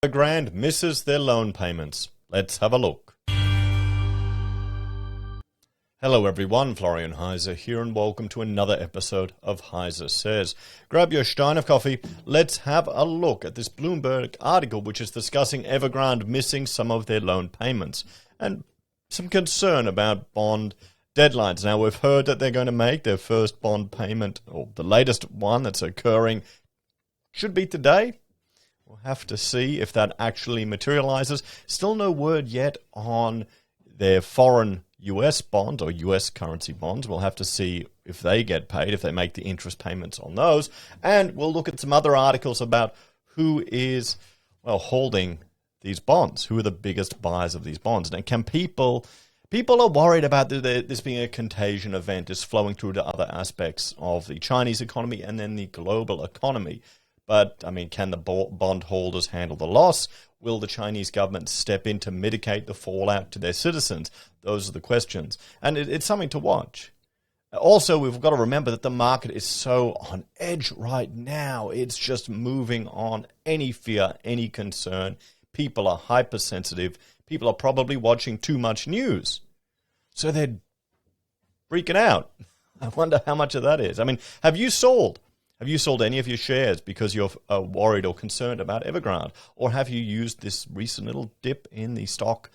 Evergrande misses their loan payments. Let's have a look. Hello everyone, Florian Heiser here and welcome to another episode of Heiser Says. Grab your stein of coffee, let's have a look at this Bloomberg article which is discussing Evergrande missing some of their loan payments and some concern about bond deadlines. Now we've heard that they're going to make their first bond payment, or the latest one that's occurring, should be today. We'll have to see if that actually materializes. Still no word yet on their foreign US bonds or US currency bonds. We'll have to see if they get paid, if they make the interest payments on those. And we'll look at some other articles about who is, holding these bonds. Who are the biggest buyers of these bonds? Now, people are worried about this being a contagion event, is flowing through to other aspects of the Chinese economy and then the global economy. But, can the bond holders handle the loss? Will the Chinese government step in to mitigate the fallout to their citizens? Those are the questions. And it's something to watch. Also, we've got to remember that the market is so on edge right now. It's just moving on any fear, any concern. People are hypersensitive. People are probably watching too much news. So they're freaking out. I wonder how much of that is. Have you sold? Have you sold any of your shares because you're worried or concerned about Evergrande? Or have you used this recent little dip in the stock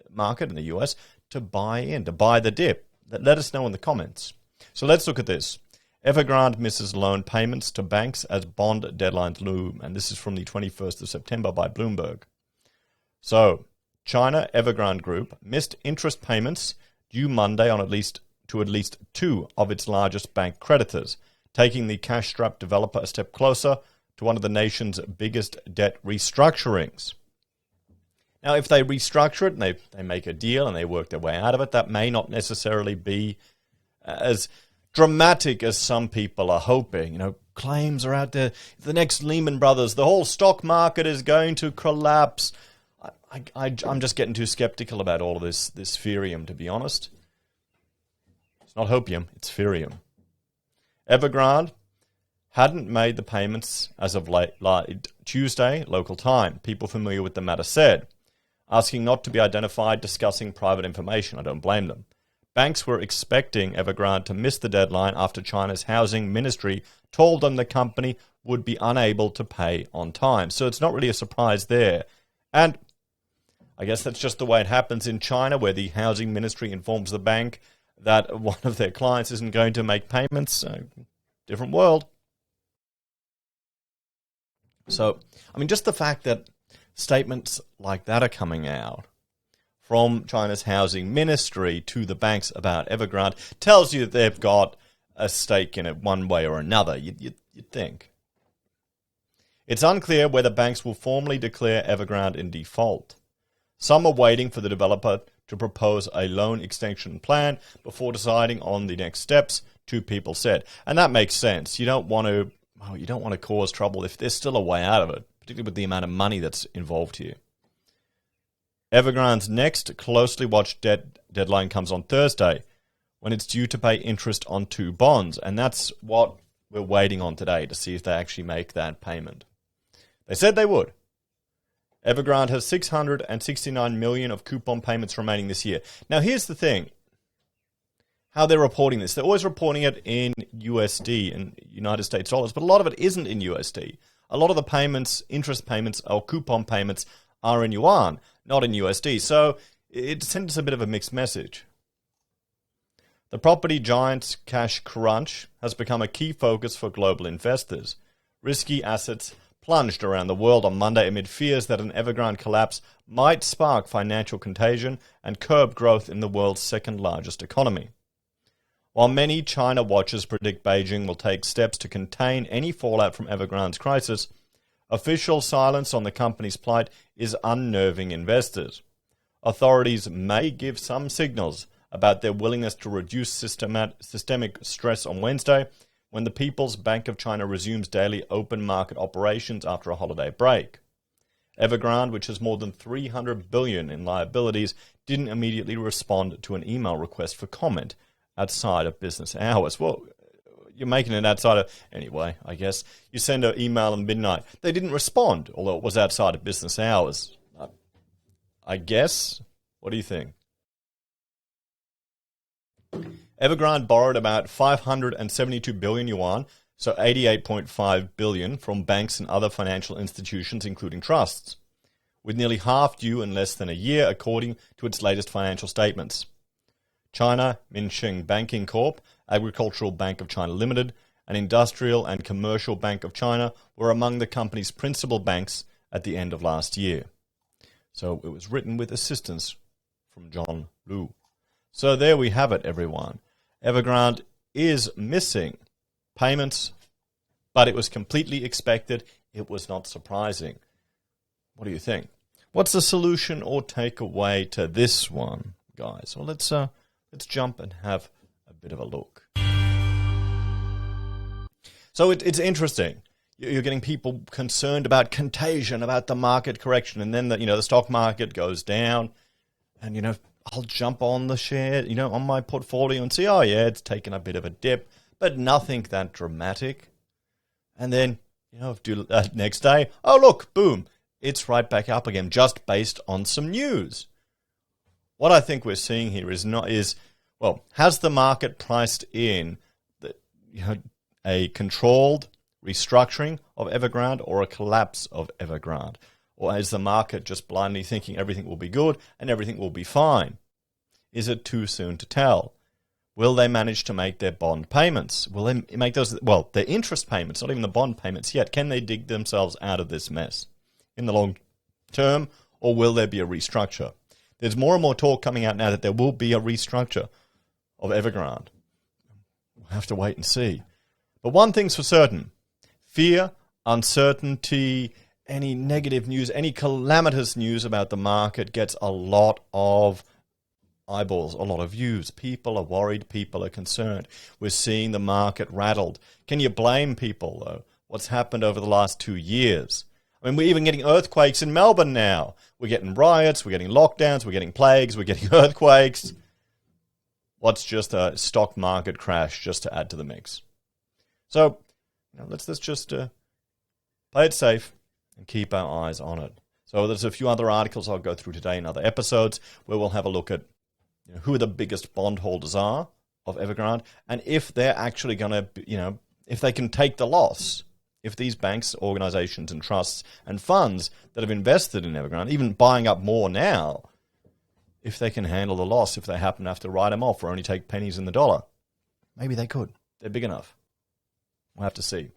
market in the US to buy the dip? Let us know in the comments. So let's look at this. Evergrande misses loan payments to banks as bond deadlines loom. And this is from the 21st of September by Bloomberg. So, China Evergrande Group missed interest payments due Monday on at least two of its largest bank creditors, taking the cash-strapped developer a step closer to one of the nation's biggest debt restructurings. Now, if they restructure it and they make a deal and they work their way out of it, that may not necessarily be as dramatic as some people are hoping. Claims are out there, the next Lehman Brothers, the whole stock market is going to collapse. I'm just getting too skeptical about all of this ferium, to be honest. It's not hopium, it's ferium. Evergrande hadn't made the payments as of late Tuesday, local time, people familiar with the matter said, asking not to be identified, discussing private information. I don't blame them. Banks were expecting Evergrande to miss the deadline after China's housing ministry told them the company would be unable to pay on time. So it's not really a surprise there. And I guess that's just the way it happens in China, where the housing ministry informs the bank that one of their clients isn't going to make payments. Different world. So, just the fact that statements like that are coming out from China's housing ministry to the banks about Evergrande tells you that they've got a stake in it one way or another, you'd think. It's unclear whether banks will formally declare Evergrande in default. Some are waiting for the developer to propose a loan extension plan before deciding on the next steps, two people said. And that makes sense. You don't want to cause trouble if there's still a way out of it, particularly with the amount of money that's involved here. Evergrande's next closely watched deadline comes on Thursday, when it's due to pay interest on two bonds. And that's what we're waiting on today, to see if they actually make that payment. They said they would. Evergrande has $669 million of coupon payments remaining this year. Now, here's the thing. How they're reporting this. They're always reporting it in USD, in United States dollars, but a lot of it isn't in USD. A lot of the payments, interest payments or coupon payments are in yuan, not in USD. So it sends a bit of a mixed message. The property giant's cash crunch has become a key focus for global investors. Risky assets plunged around the world on Monday amid fears that an Evergrande collapse might spark financial contagion and curb growth in the world's second largest economy. While many China watchers predict Beijing will take steps to contain any fallout from Evergrande's crisis, official silence on the company's plight is unnerving investors. Authorities may give some signals about their willingness to reduce systemic stress on Wednesday, when the People's Bank of China resumes daily open market operations after a holiday break. Evergrande, which has more than $300 billion in liabilities, didn't immediately respond to an email request for comment outside of business hours. Well, You're making it outside of... Anyway, I guess. You send an email at midnight. They didn't respond, although it was outside of business hours. I guess. What do you think? Evergrande borrowed about 572 billion yuan, so 88.5 billion, from banks and other financial institutions, including trusts, with nearly half due in less than a year, according to its latest financial statements. China Minsheng Banking Corp., Agricultural Bank of China Limited, and Industrial and Commercial Bank of China were among the company's principal banks at the end of last year. So it was written with assistance from John Liu. So there we have it, everyone. Evergrande is missing payments, but it was completely expected. It was not surprising. What do you think? What's the solution or takeaway to this one, guys? Well, let's jump and have a bit of a look. So it's interesting. You're getting people concerned about contagion, about the market correction, and then the stock market goes down, and I'll jump on the share, on my portfolio and see, oh yeah, it's taken a bit of a dip, but nothing that dramatic. And then, next day, oh look, boom, it's right back up again, just based on some news. What I think we're seeing here has the market priced in a controlled restructuring of Evergrande or a collapse of Evergrande? Or is the market just blindly thinking everything will be good and everything will be fine? Is it too soon to tell? Will they manage to make their bond payments? Will they make their interest payments, not even the bond payments yet? Can they dig themselves out of this mess in the long term, or will there be a restructure? There's more and more talk coming out now that there will be a restructure of Evergrande. We'll have to wait and see. But one thing's for certain. Fear, uncertainty, any negative news, any calamitous news about the market gets a lot of eyeballs, a lot of views. People are worried. People are concerned. We're seeing the market rattled. Can you blame people, though? What's happened over the last 2 years? I mean, we're even getting earthquakes in Melbourne now. We're getting riots. We're getting lockdowns. We're getting plagues. We're getting earthquakes. What's just a stock market crash just to add to the mix? So let's just play it safe and keep our eyes on it. So there's a few other articles I'll go through today in other episodes where we'll have a look at who the biggest bondholders are of Evergrande, and if they're actually going to, if they can take the loss, if these banks, organizations and trusts and funds that have invested in Evergrande, even buying up more now, if they can handle the loss, if they happen to have to write them off or only take pennies in the dollar. Maybe they could. They're big enough. We'll have to see.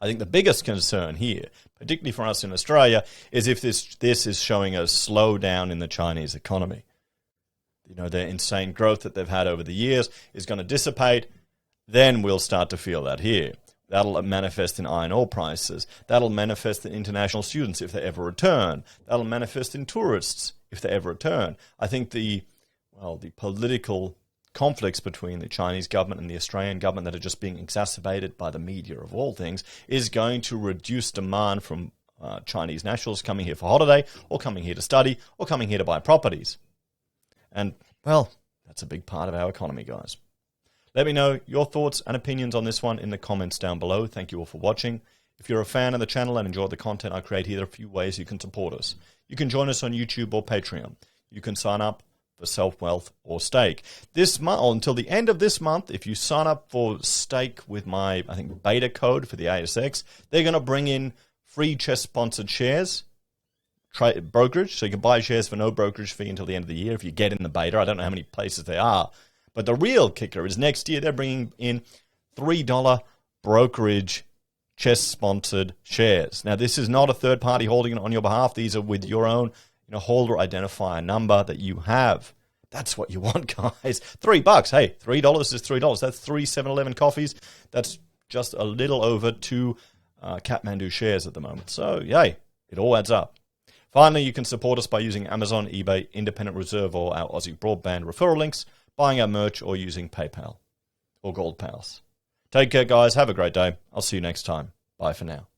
I think the biggest concern here, particularly for us in Australia, is if this is showing a slowdown in the Chinese economy. Their insane growth that they've had over the years is going to dissipate. Then we'll start to feel that here. That'll manifest in iron ore prices. That'll manifest in international students if they ever return. That'll manifest in tourists if they ever return. I think the political conflicts between the Chinese government and the Australian government that are just being exacerbated by the media of all things is going to reduce demand from Chinese nationals coming here for holiday or coming here to study or coming here to buy properties. And, that's a big part of our economy, guys. Let me know your thoughts and opinions on this one in the comments down below. Thank you all for watching. If you're a fan of the channel and enjoy the content I create here, there are a few ways you can support us. You can join us on YouTube or Patreon. You can sign up for Self-Wealth or Stake. This month, until the end of this month, if you sign up for Stake with my, beta code for the ASX, they're going to bring in free CHESS-sponsored shares, brokerage, so you can buy shares for no brokerage fee until the end of the year if you get in the beta. I don't know how many places there are. But the real kicker is next year they're bringing in $3 brokerage CHESS-sponsored shares. Now, this is not a third party holding it on your behalf. These are with your own holder identifier number that you have. That's what you want, guys. $3. Hey, $3 is $3. That's 3 7-Eleven coffees. That's just a little over 2 Kathmandu shares at the moment. So, yay, it all adds up. Finally, you can support us by using Amazon, eBay, Independent Reserve, or our Aussie Broadband referral links, buying our merch, or using PayPal or Gold Pals. Take care, guys. Have a great day. I'll see you next time. Bye for now.